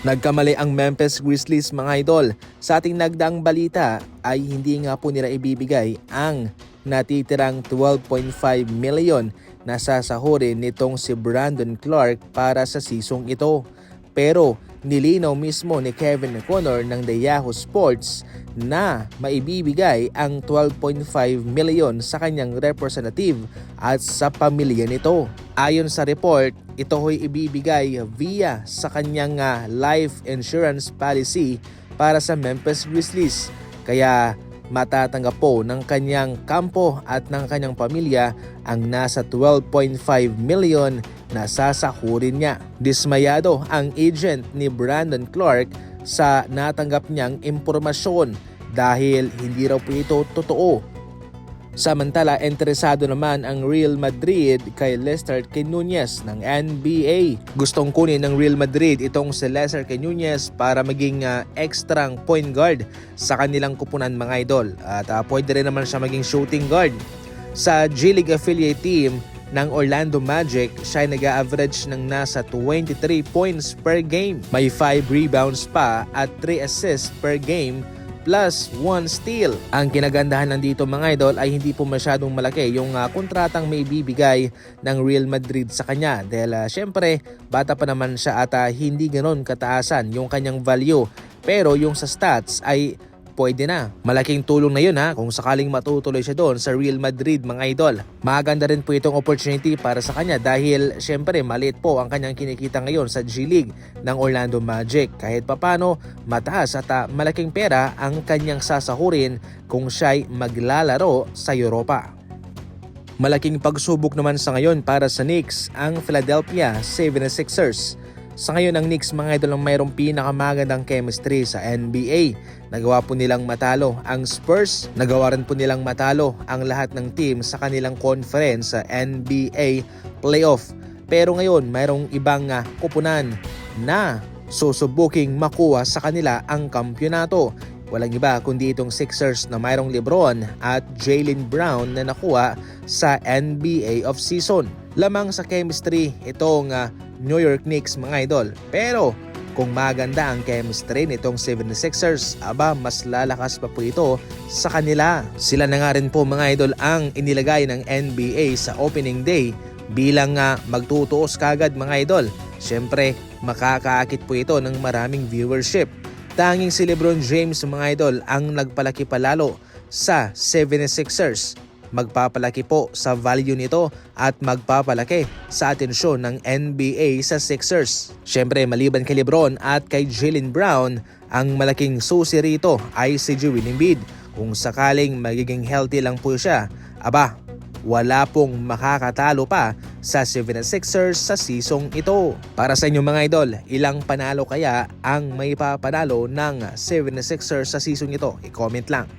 Nagkamali ang Memphis Grizzlies mga idol. Sa ating nagdaang balita ay hindi nga po nila ibibigay ang natitirang 12.5 million na sasahurin nitong si Brandon Clark para sa seasong ito. Pero nilinaw mismo ni Kevin O'Connor ng The Yahoo Sports na maibibigay ang 12.5 million sa kanyang representative at sa pamilya nito. Ayon sa report, ito ho'y ibibigay via sa kanyang life insurance policy para sa Memphis Grizzlies. Kaya matatanggap po ng kanyang kampo at ng kanyang pamilya ang nasa 12.5 million na sasahurin niya. Dismayado ang agent ni Brandon Clark sa natanggap niyang impormasyon dahil hindi raw po ito totoo. Samantala, interesado naman ang Real Madrid kay Lester Quinones ng NBA. Gustong kunin ng Real Madrid itong si Lester Quinones para maging extra point guard sa kanilang kupunan mga idol. At pwede rin naman siya maging shooting guard. Sa G-League affiliate team ng Orlando Magic, siya ay nag-average ng nasa 23 points per game. May 5 rebounds pa at 3 assists per game plus 1 steal. Ang kinagandahan nandito mga idol ay hindi po masyadong malaki yung kontratang may bibigay ng Real Madrid sa kanya dahil syempre bata pa naman siya at hindi ganon kataasan yung kanyang value, pero yung sa stats ay pwede na. Malaking tulong na yun kung sakaling matutuloy siya doon sa Real Madrid mga idol. Maganda rin po itong opportunity para sa kanya dahil syempre maliit po ang kanyang kinikita ngayon sa G-League ng Orlando Magic. Kahit papano mataas at malaking pera ang kanyang sasahurin kung siya'y maglalaro sa Europa. Malaking pagsubok naman sa ngayon para sa Knicks ang Philadelphia 76ers. Sa ngayon ang Knicks mga idol ang mayroong pinakamagandang chemistry sa NBA. Nagawa po nilang matalo ang Spurs, nagawa rin po nilang matalo ang lahat ng team sa kanilang conference sa NBA playoff. Pero ngayon mayroong ibang kupunan na susubuking makuha sa kanila ang kampyonato. Walang iba kundi itong Sixers na mayroong LeBron at Jaylen Brown na nakuha sa NBA off-season. Lamang sa chemistry itong New York Knicks mga idol. Pero kung maganda ang chemistry nitong 76ers, mas lalakas pa po ito sa kanila. Sila na nga rin po mga idol ang inilagay ng NBA sa opening day bilang magtutuos kagad mga idol. Siyempre makakaakit po ito ng maraming viewership. Tanging si LeBron James mga idol ang nagpalaki palalo sa 76ers. Magpapalaki po sa value nito at magpapalaki sa atensyon ng NBA sa Sixers. Siyempre maliban kay LeBron at kay Jaylen Brown, ang malaking susi rito ay si Joel Embiid. Kung sakaling magiging healthy lang po siya, wala pong makakatalo pa sa 76ers sa seasong ito. Para sa inyo mga idol, ilang panalo kaya ang may papanalo ng 76ers sa seasong ito? I-comment lang.